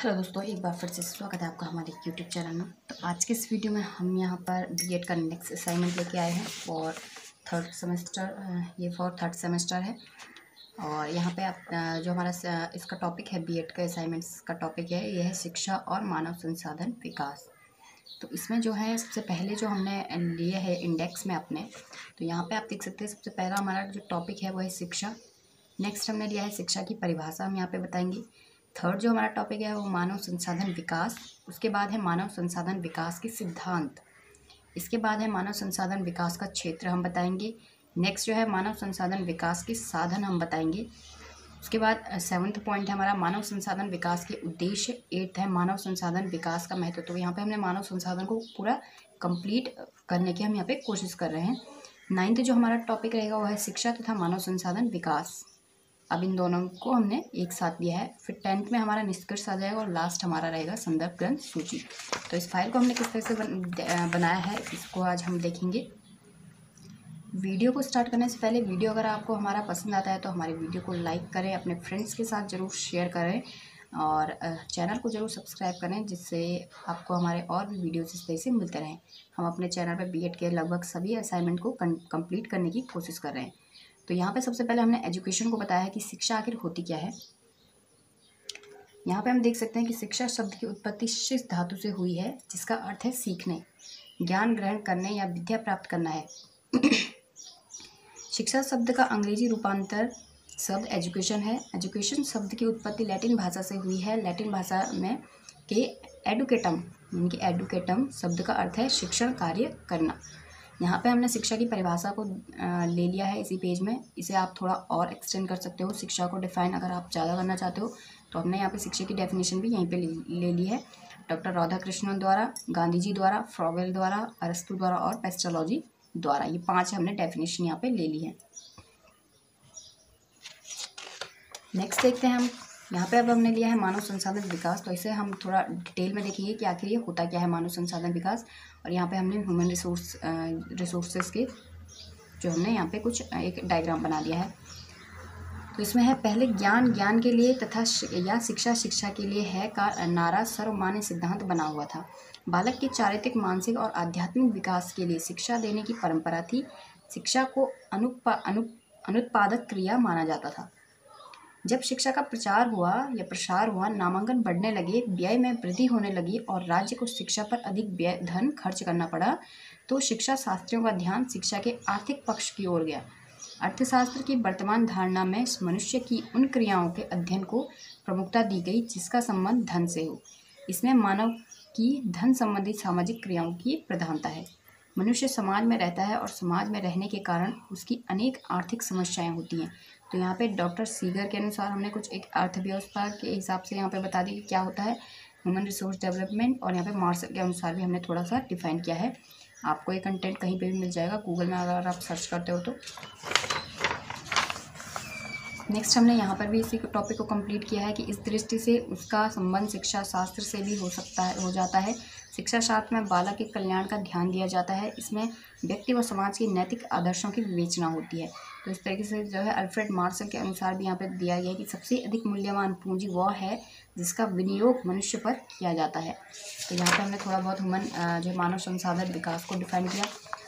Hello दोस्तों, एक बार फिर से स्वागत है आपका हमारे यूट्यूब चैनल में। तो आज के इस वीडियो में हम यहाँ पर बीएड का नेक्स्ट असाइनमेंट लेके आए हैं फॉर थर्ड सेमेस्टर। ये फॉर थर्ड सेमेस्टर है और यहाँ पे आप जो हमारा इसका टॉपिक है बीएड का असाइनमेंट्स का टॉपिक है, यह है शिक्षा और मानव संसाधन विकास। तो इसमें जो है सबसे पहले जो हमने लिए है इंडेक्स में अपने, तो यहाँ पर आप देख सकते हैं सबसे पहला हमारा जो टॉपिक है वो है शिक्षा। नेक्स्ट हमने लिया है शिक्षा की परिभाषा, हम यहाँ पे बताएंगे। थर्ड जो हमारा टॉपिक है वो मानव संसाधन विकास। उसके बाद है मानव संसाधन विकास के सिद्धांत। इसके बाद है मानव संसाधन विकास का क्षेत्र, हम बताएंगे। नेक्स्ट जो है मानव संसाधन विकास के साधन, हम बताएंगे। उसके बाद 7वां पॉइंट है हमारा मानव संसाधन विकास के उद्देश्य। 8 है मानव संसाधन विकास का महत्व। तो यहाँ पे हमने मानव संसाधन को पूरा कंप्लीट करने की हम यहाँ पे कोशिश कर रहे हैं। 9वां जो हमारा टॉपिक रहेगा वो है शिक्षा तथा मानव संसाधन विकास। अब इन दोनों को हमने एक साथ लिया है। फिर 10th में हमारा निष्कर्ष आ जाएगा और लास्ट हमारा रहेगा संदर्भ ग्रंथ सूची। तो इस फाइल को हमने किस तरह से बनाया है इसको आज हम देखेंगे। वीडियो को स्टार्ट करने से पहले वीडियो अगर आपको हमारा पसंद आता है तो हमारे वीडियो को लाइक करें, अपने फ्रेंड्स के साथ ज़रूर शेयर करें और चैनल को ज़रूर सब्सक्राइब करें, जिससे आपको हमारे और भी वीडियोस इस तरह से मिलते रहें। हम अपने चैनल पर बीएड के लगभग सभी असाइनमेंट को कंप्लीट करने की कोशिश कर रहे हैं। तो यहाँ पे सबसे पहले हमने एजुकेशन को बताया है कि शिक्षा आखिर होती क्या है। यहाँ पे हम देख सकते हैं कि शिक्षा शब्द की उत्पत्ति शिष धातु से हुई है, जिसका अर्थ है सीखने, ज्ञान ग्रहण करने या विद्या प्राप्त करना है। शिक्षा शब्द का अंग्रेजी रूपांतर शब्द एजुकेशन है। एजुकेशन शब्द की उत्पत्ति लैटिन भाषा से हुई है। लैटिन भाषा में के एडुकेटम यानी कि एडुकेटम शब्द का अर्थ है शिक्षण कार्य करना। यहाँ पे हमने शिक्षा की परिभाषा को ले लिया है इसी पेज में। इसे आप थोड़ा और एक्सटेंड कर सकते हो, शिक्षा को डिफाइन अगर आप ज़्यादा करना चाहते हो तो हमने यहाँ पे शिक्षा की डेफिनेशन भी यहीं पे ले ली है। डॉक्टर राधाकृष्णन द्वारा, गांधी जी द्वारा, फ्रॉवेल द्वारा, अरस्तु द्वारा और पेस्टोलॉजी द्वारा, ये 5 हमने डेफिनेशन यहाँ पे ले ली है। नेक्स्ट देखते हैं हम यहाँ पे। अब हमने लिया है मानव संसाधन विकास, तो इसे हम थोड़ा डिटेल में देखेंगे कि आखिर ये होता क्या है मानव संसाधन विकास। और यहाँ पे हमने ह्यूमन रिसोर्सेज के जो हमने यहाँ पे कुछ एक डायग्राम बना दिया है। तो इसमें है पहले ज्ञान के लिए तथा या शिक्षा के लिए है का नारा सर्वमान्य सिद्धांत बना हुआ था। बालक के चारित्रिक, मानसिक और आध्यात्मिक विकास के लिए शिक्षा देने की परंपरा थी। शिक्षा को अनुत्पादक क्रिया माना जाता था। जब शिक्षा का प्रसार हुआ, नामांकन बढ़ने लगे, व्यय में वृद्धि होने लगी और राज्य को शिक्षा पर अधिक धन खर्च करना पड़ा, तो शिक्षा शास्त्रियों का ध्यान शिक्षा के आर्थिक पक्ष की ओर गया। अर्थशास्त्र की वर्तमान धारणा में मनुष्य की उन क्रियाओं के अध्ययन को प्रमुखता दी गई जिसका संबंध धन से हो। इसमें मानव की धन संबंधित सामाजिक क्रियाओं की प्रधानता है। मनुष्य समाज में रहता है और समाज में रहने के कारण उसकी अनेक आर्थिक समस्याएं होती हैं। तो यहाँ पे डॉक्टर सीगर के अनुसार हमने कुछ एक अर्थव्यवस्था के हिसाब से यहाँ पे बता दी कि क्या होता है ह्यूमन रिसोर्स डेवलपमेंट, और यहाँ पे मार्शल के अनुसार भी हमने थोड़ा सा डिफाइन किया है। आपको ये कंटेंट कहीं पे भी मिल जाएगा, गूगल में अगर आप सर्च करते हो तो। नेक्स्ट हमने यहाँ पर भी इसी टॉपिक को कंप्लीट किया है कि इस दृष्टि से उसका संबंध शिक्षा शास्त्र से भी हो जाता है। शिक्षा शास्त्र में बालक के कल्याण का ध्यान दिया जाता है। इसमें व्यक्ति व समाज की नैतिक आदर्शों की विवेचना होती है। तो इस तरीके से जो है अल्फ्रेड मार्शल के अनुसार भी यहाँ पे दिया गया है कि सबसे अधिक मूल्यवान पूंजी वह है जिसका विनियोग मनुष्य पर किया जाता है। तो यहाँ पे हमने थोड़ा बहुत जो मानव संसाधन विकास को डिफाइन किया।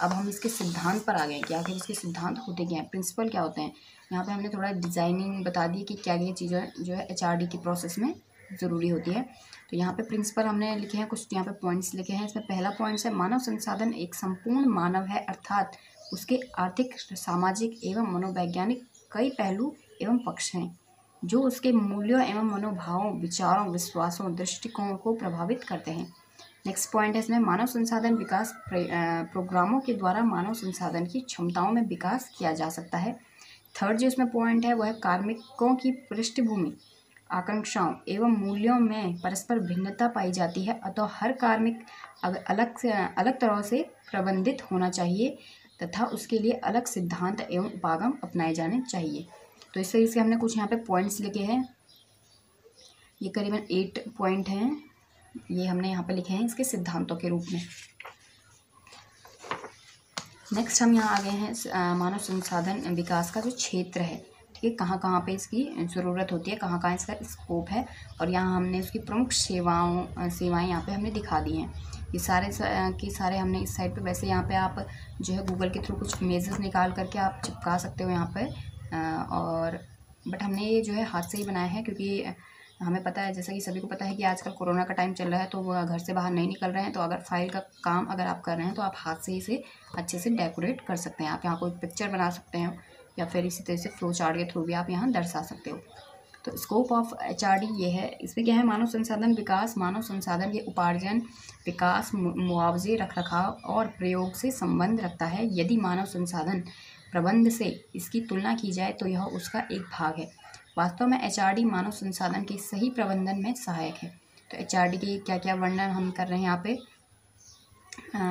अब हम इसके सिद्धांत पर आ गए कि आखिर इसके सिद्धांत होते क्या हैं, प्रिंसिपल क्या होते हैं। यहाँ पे हमने थोड़ा डिज़ाइनिंग बता दी कि क्या क्या चीज़ें जो है एचआरडी की प्रोसेस में ज़रूरी होती है। तो यहाँ पे प्रिंसिपल हमने लिखे हैं, कुछ यहाँ पे पॉइंट्स लिखे हैं। इसमें पहला पॉइंट है मानव संसाधन एक संपूर्ण मानव है, अर्थात उसके आर्थिक, सामाजिक एवं मनोवैज्ञानिक कई पहलू एवं पक्ष हैं जो उसके मूल्यों एवं मनोभावों, विचारों, विश्वासों, दृष्टिकोणों को प्रभावित करते हैं। नेक्स्ट पॉइंट है इसमें मानव संसाधन विकास प्रोग्रामों के द्वारा मानव संसाधन की क्षमताओं में विकास किया जा सकता है। थर्ड जो इसमें पॉइंट है वह है कार्मिकों की पृष्ठभूमि, आकांक्षाओं एवं मूल्यों में परस्पर भिन्नता पाई जाती है, अतः हर कार्मिक अलग तरह से प्रबंधित होना चाहिए तथा उसके लिए अलग सिद्धांत एवं उपागम अपनाए जाने चाहिए। तो इस तरीके से हमने कुछ यहाँ पे पॉइंट्स लिखे हैं, ये करीबन 8 पॉइंट हैं, ये हमने यहाँ पे लिखे हैं इसके सिद्धांतों के रूप में। नेक्स्ट हम यहाँ आ गए हैं मानव संसाधन विकास का जो क्षेत्र है। ठीक है, कहाँ कहाँ पे इसकी ज़रूरत होती है, कहाँ कहाँ इसका स्कोप है, और यहाँ हमने उसकी प्रमुख सेवाएं यहाँ पे हमने दिखा दी हैं। ये सारे हमने इस साइड पे। वैसे यहाँ पे आप जो है गूगल के थ्रू कुछ इमेजेस निकाल करके आप चिपका सकते हो यहाँ पे, और बट हमने ये जो है हाथ से ही बनाया है, क्योंकि हमें पता है, जैसा कि सभी को पता है कि आजकल कोरोना का टाइम चल रहा है, तो वो घर से बाहर नहीं निकल रहे हैं, तो अगर फाइल का काम अगर आप कर रहे हैं तो आप हाथ से ही इसे अच्छे से डेकोरेट कर सकते हैं। आप यहाँ कोई पिक्चर बना सकते हैं, या फिर इसी तरह से फ्लो चार्ट के थ्रू भी आप यहाँ दर्शा सकते हो। तो स्कोप ऑफ HRD ये है। इसमें क्या है, मानव संसाधन विकास। मानव संसाधन ये उपार्जन, विकास, मुआवजे, रखरखाव और प्रयोग से संबंध रखता है। यदि मानव संसाधन प्रबंध से इसकी तुलना की जाए तो यह उसका एक भाग है। वास्तव में HRD मानव संसाधन के सही प्रबंधन में सहायक है। तो HRD की क्या क्या वर्णन हम कर रहे हैं यहाँ पे,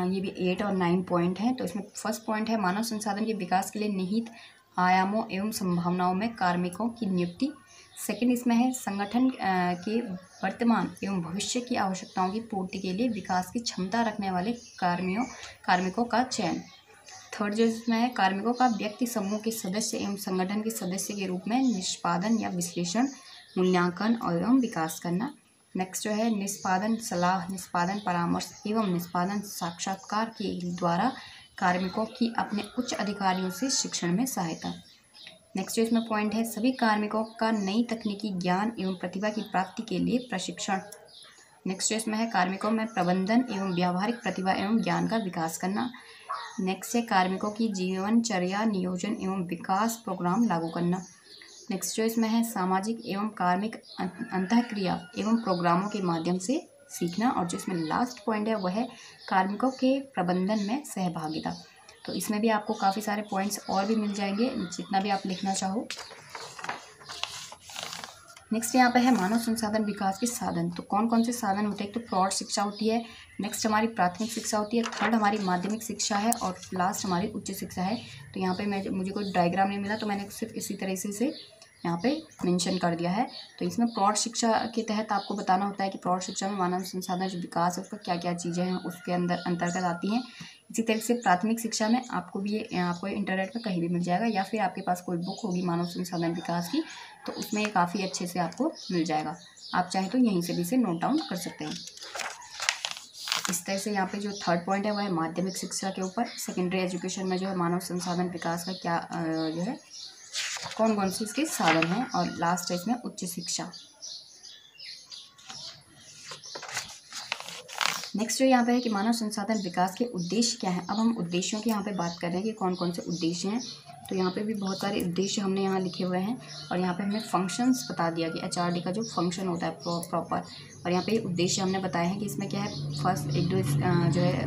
ये भी 8 और 9 पॉइंट हैं। तो इसमें फर्स्ट पॉइंट है, मानव संसाधन के विकास के लिए निहित आयामों एवं संभावनाओं में कार्मिकों की नियुक्ति। सेकंड इसमें है, संगठन के वर्तमान एवं भविष्य की आवश्यकताओं की पूर्ति के लिए विकास की क्षमता रखने वाले कार्मिकों का चयन। थर्ड जो इसमें है, कार्मिकों का व्यक्ति समूह के सदस्य एवं संगठन के सदस्य के रूप में निष्पादन या विश्लेषण, मूल्यांकन एवं विकास करना। नेक्स्ट जो है, निष्पादन सलाह, निष्पादन परामर्श एवं निष्पादन साक्षात्कार के द्वारा कार्मिकों की अपने उच्च अधिकारियों से शिक्षण में सहायता। नेक्स्ट जो इसमें पॉइंट है, सभी कार्मिकों का नई तकनीकी ज्ञान एवं प्रतिभा की प्राप्ति के लिए प्रशिक्षण। नेक्स्ट जो इसमें है, कार्मिकों में प्रबंधन एवं व्यावहारिक प्रतिभा एवं ज्ञान का विकास करना। नेक्स्ट है, कार्मिकों की जीवनचर्या नियोजन एवं विकास प्रोग्राम लागू करना। नेक्स्ट जो इसमें है, सामाजिक एवं कार्मिक अंतःक्रिया एवं प्रोग्रामों के माध्यम से सीखना। और जो इसमें लास्ट पॉइंट है वह है, कार्मिकों के प्रबंधन में सहभागिता। तो इसमें भी आपको काफ़ी सारे पॉइंट्स और भी मिल जाएंगे, जितना भी आप लिखना चाहो। नेक्स्ट यहाँ पे है, मानव संसाधन विकास के साधन। तो कौन कौन से साधन होते हैं, तो प्रौढ़ शिक्षा होती है, नेक्स्ट हमारी प्राथमिक शिक्षा होती है, थर्ड हमारी माध्यमिक शिक्षा है, और लास्ट हमारी उच्च शिक्षा है। तो यहाँ पे मुझे कोई डायग्राम नहीं मिला, तो मैंने सिर्फ इसी तरह से यहाँ पे मेंशन कर दिया है। तो इसमें प्रौढ़ शिक्षा के तहत आपको बताना होता है कि प्रौढ़ शिक्षा में मानव संसाधन जो विकास है उसका क्या क्या चीज़ें हैं उसके अंतर्गत आती हैं। इसी तरह से प्राथमिक शिक्षा में आपको इंटरनेट पर कहीं भी मिल जाएगा, या फिर आपके पास कोई बुक होगी मानव संसाधन विकास की, तो उसमें ये काफ़ी अच्छे से आपको मिल जाएगा। आप चाहें तो यहीं से भी इसे नोट डाउन कर सकते हैं। इस तरह से यहाँ पे जो थर्ड पॉइंट है वह है माध्यमिक शिक्षा के ऊपर। सेकेंडरी एजुकेशन में जो है मानव संसाधन विकास का क्या जो है कौन कौन से इसके साधन हैं, और लास्ट है इसमें उच्च शिक्षा। नेक्स्ट जो यहाँ पे है कि मानव संसाधन विकास के उद्देश्य क्या हैं। अब हम उद्देश्यों की यहाँ पे बात कर रहे हैं कि कौन कौन से उद्देश्य हैं। तो यहाँ पे भी बहुत सारे उद्देश्य हमने यहाँ लिखे हुए हैं, और यहाँ पे हमने फंक्शंस बता दिया कि HRD का जो फंक्शन होता है प्रॉपर, और यहाँ पे उद्देश्य हमने बताए हैं कि इसमें क्या है। फर्स्ट एक दो जो है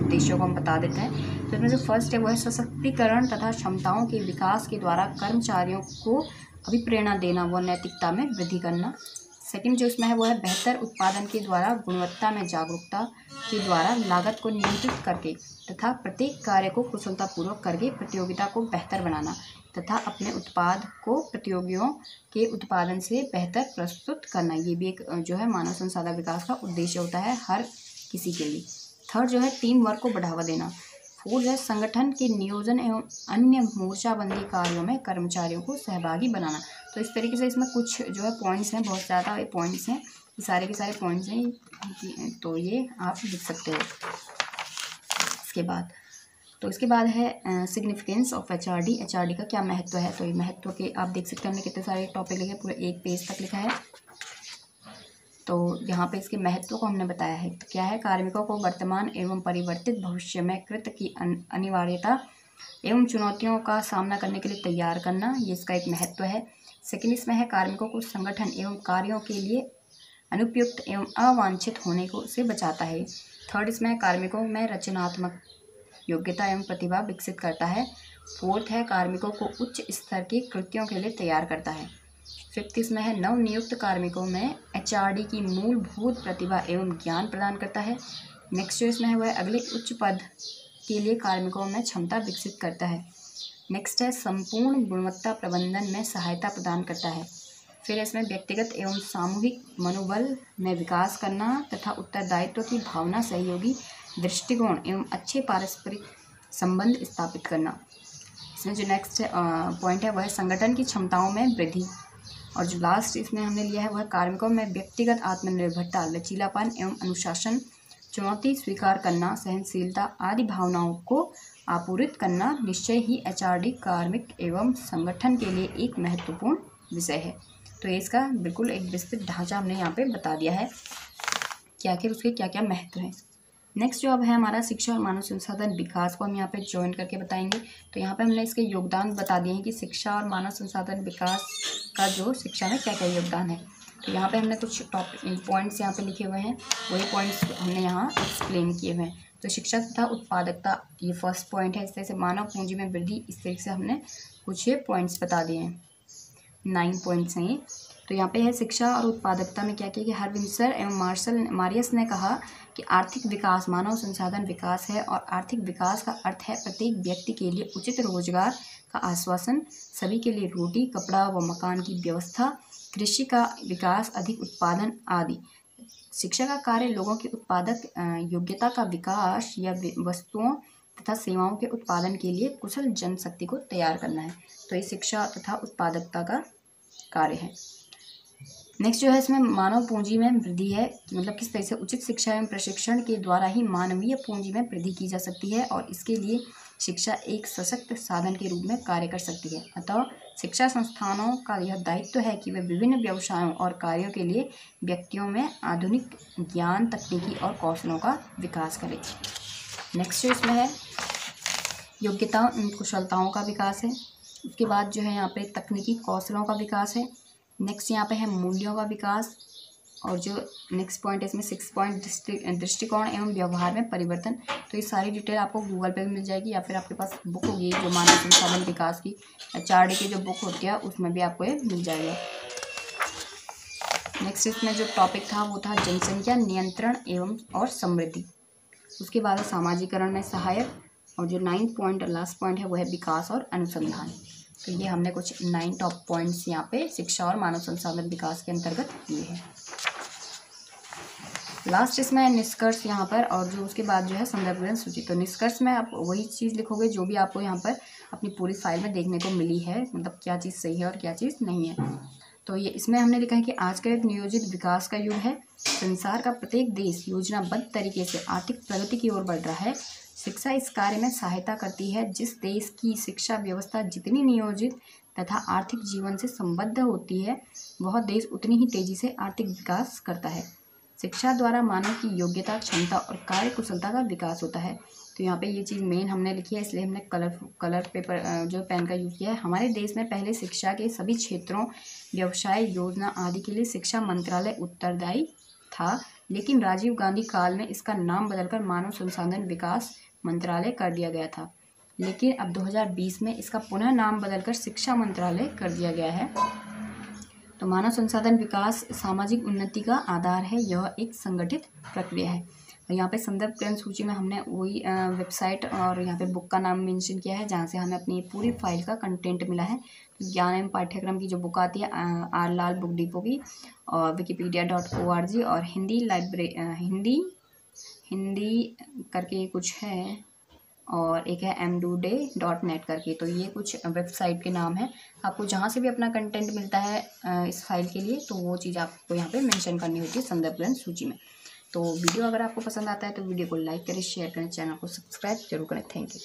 उद्देश्यों को हम बता देते हैं। तो इसमें जो फर्स्ट है वो है, सशक्तिकरण तथा क्षमताओं के विकास के द्वारा कर्मचारियों को अभिप्रेरणा देना व नैतिकता में वृद्धि करना। सेकंड जो इसमें है वो है, बेहतर उत्पादन के द्वारा गुणवत्ता में जागरूकता के द्वारा लागत को नियंत्रित करके तथा प्रत्येक कार्य को कुशलतापूर्वक करके प्रतियोगिता को बेहतर बनाना तथा अपने उत्पाद को प्रतियोगियों के उत्पादन से बेहतर प्रस्तुत करना। ये भी एक जो है मानव संसाधन विकास का उद्देश्य होता है हर किसी के लिए। थर्ड जो है, टीम वर्क को बढ़ावा देना। फोर्थ है, संगठन के नियोजन एवं अन्य मोर्चाबंदी कार्यों में कर्मचारियों को सहभागी बनाना। तो इस तरीके से इसमें कुछ जो है पॉइंट्स हैं, बहुत ज़्यादा पॉइंट्स हैं, सारे के सारे पॉइंट्स हैं, तो ये आप लिख सकते हो। इसके बाद है सिग्निफिकेंस ऑफ HRD का क्या महत्व है। तो ये महत्व के आप देख सकते हैं हमने कितने सारे टॉपिक लिखे, पूरे एक पेज तक लिखा है। तो यहाँ पे इसके महत्व को हमने बताया है। तो क्या है, कार्मिकों को वर्तमान एवं परिवर्तित भविष्य में कृत्य की अनिवार्यता एवं चुनौतियों का सामना करने के लिए तैयार करना, ये इसका एक महत्व है। सेकंड इसमें है, कार्मिकों को संगठन एवं कार्यों के लिए अनुपयुक्त एवं अवांछित होने को से बचाता है। थर्ड इसमें है, कार्मिकों में रचनात्मक योग्यता एवं प्रतिभा विकसित करता है। फोर्थ है, कार्मिकों को उच्च स्तर के कृत्यों के लिए तैयार करता है। फिफ्थ इसमें है, नवनियुक्त कार्मिकों में HRD की मूलभूत प्रतिभा एवं ज्ञान प्रदान करता है। नेक्स्ट जो इसमें है वह अगले उच्च पद के लिए कार्मिकों में क्षमता विकसित करता है। नेक्स्ट है, संपूर्ण गुणवत्ता प्रबंधन में सहायता प्रदान करता है। फिर इसमें व्यक्तिगत एवं सामूहिक मनोबल में विकास करना तथा उत्तरदायित्व की भावना, सहयोगी दृष्टिकोण एवं अच्छे पारस्परिक संबंध स्थापित करना। इसमें जो नेक्स्ट पॉइंट है वह है संगठन की क्षमताओं में वृद्धि। और जो लास्ट इसमें हमने लिया है वह कार्मिकों में व्यक्तिगत आत्मनिर्भरता, लचीलापन एवं अनुशासन, चुनौती स्वीकार करना, सहनशीलता आदि भावनाओं को आपूरित करना निश्चय ही HRD कार्मिक एवं संगठन के लिए एक महत्वपूर्ण विषय है। तो ये इसका बिल्कुल एक विस्तृत ढांचा हमने यहाँ पे बता दिया है कि आखिर उसके क्या क्या महत्व हैं। नेक्स्ट जो अब है हमारा शिक्षा और मानव संसाधन विकास को हम यहाँ पे ज्वाइन करके बताएंगे। तो यहाँ पे हमने इसके योगदान बता दिए हैं कि शिक्षा और मानव संसाधन विकास का जो शिक्षा में क्या क्या योगदान है। तो यहाँ पे हमने कुछ टॉपिक पॉइंट्स यहाँ पे लिखे हुए हैं, वही पॉइंट्स हमने यहाँ एक्सप्लेन किए हुए हैं। तो शिक्षा तथा उत्पादकता ये फर्स्ट पॉइंट है। इस तरह से मानव पूंजी में वृद्धि, इस तरीके से हमने कुछ ये पॉइंट्स बता दिए हैं, 9 पॉइंट्स हैं ये। तो यहाँ पे है शिक्षा और उत्पादकता में क्या किया कि हरविंसर एवं मारियस ने कहा कि आर्थिक विकास मानव संसाधन विकास है और आर्थिक विकास का अर्थ है प्रत्येक व्यक्ति के लिए उचित रोजगार का आश्वासन, सभी के लिए रोटी, कपड़ा व मकान की व्यवस्था, कृषि का विकास, अधिक उत्पादन आदि। शिक्षा का कार्य लोगों की उत्पादक योग्यता का विकास या वस्तुओं तथा सेवाओं के उत्पादन के लिए कुशल जनशक्ति को तैयार करना है। तो ये शिक्षा तथा उत्पादकता का कार्य है। नेक्स्ट जो है इसमें मानव पूंजी में वृद्धि है, मतलब किस तरह से उचित शिक्षा एवं प्रशिक्षण के द्वारा ही मानवीय पूंजी में वृद्धि की जा सकती है और इसके लिए शिक्षा एक सशक्त साधन के रूप में कार्य कर सकती है। अतः शिक्षा संस्थानों का यह दायित्व है कि वे विभिन्न व्यवसायों और कार्यों के लिए व्यक्तियों में आधुनिक ज्ञान, तकनीकी और कौशलों का विकास करें। नेक्स्ट जो इसमें है योग्यता एवं कुशलताओं का विकास है। उसके बाद जो है यहाँ पे तकनीकी कौशलों का विकास है। नेक्स्ट यहाँ पे है मूल्यों का विकास। और जो नेक्स्ट पॉइंट है इसमें 6 पॉइंट दृष्टिकोण एवं व्यवहार में परिवर्तन। तो ये सारी डिटेल आपको गूगल पे भी मिल जाएगी या फिर आपके पास बुक होगी जो मानव संसाधन विकास की HRD की जो बुक होती है उसमें भी आपको ये मिल जाएगा। नेक्स्ट इसमें जो टॉपिक था वो था जनसंख्या नियंत्रण एवं और समृद्धि। उसके बाद सामाजिकरण में सहायक। और जो 9 पॉइंट लास्ट पॉइंट है वो है विकास और अनुसंधान। तो ये हमने कुछ 9 टॉप पॉइंट्स यहाँ पे शिक्षा और मानव संसाधन विकास के अंतर्गत किए हैं। लास्ट इसमें निष्कर्ष यहाँ पर और जो उसके बाद जो है संदर्भ ग्रंथ सूची। तो निष्कर्ष में आप वही चीज़ लिखोगे जो भी आपको यहाँ पर अपनी पूरी फाइल में देखने को मिली है, मतलब क्या चीज़ सही है और क्या चीज़ नहीं है। तो ये इसमें हमने लिखा है कि आज का एक नियोजित विकास का युग है। संसार का प्रत्येक देश योजनाबद्ध तरीके से आर्थिक प्रगति की ओर बढ़ रहा है। शिक्षा इस कार्य में सहायता करती है। जिस देश की शिक्षा व्यवस्था जितनी नियोजित तथा आर्थिक जीवन से संबद्ध होती है वह देश उतनी ही तेजी से आर्थिक विकास करता है। शिक्षा द्वारा मानव की योग्यता, क्षमता और कार्य कुशलता का विकास होता है। तो यहाँ पे ये चीज़ मेन हमने लिखी है, इसलिए हमने कलर पेपर जो पेन का यूज़ किया है। हमारे देश में पहले शिक्षा के सभी क्षेत्रों, व्यवसाय, योजना आदि के लिए शिक्षा मंत्रालय उत्तरदायी था, लेकिन राजीव गांधी काल में इसका नाम बदलकर मानव संसाधन विकास मंत्रालय कर दिया गया था। लेकिन अब 2020 में इसका पुनः नाम बदलकर शिक्षा मंत्रालय कर दिया गया है। तो मानव संसाधन विकास सामाजिक उन्नति का आधार है, यह एक संगठित प्रक्रिया है। और यहाँ पे संदर्भ ग्रंथ सूची में हमने वही वेबसाइट और यहाँ पे बुक का नाम मेंशन किया है जहाँ से हमें अपनी पूरी फाइल का कंटेंट मिला है। तो ज्ञान एवं पाठ्यक्रम की जो बुक आती है आर लाल बुक डिपो की, और wikipedia.org, और हिंदी करके कुछ है, और एक है mdude.net करके। तो ये कुछ वेबसाइट के नाम है। आपको जहाँ से भी अपना कंटेंट मिलता है इस फाइल के लिए तो वो चीज़ आपको यहाँ पे मेंशन करनी होती है संदर्भ ग्रंथ सूची में। तो वीडियो अगर आपको पसंद आता है तो वीडियो को लाइक करें, शेयर करें, चैनल को सब्सक्राइब जरूर करें। Thank you.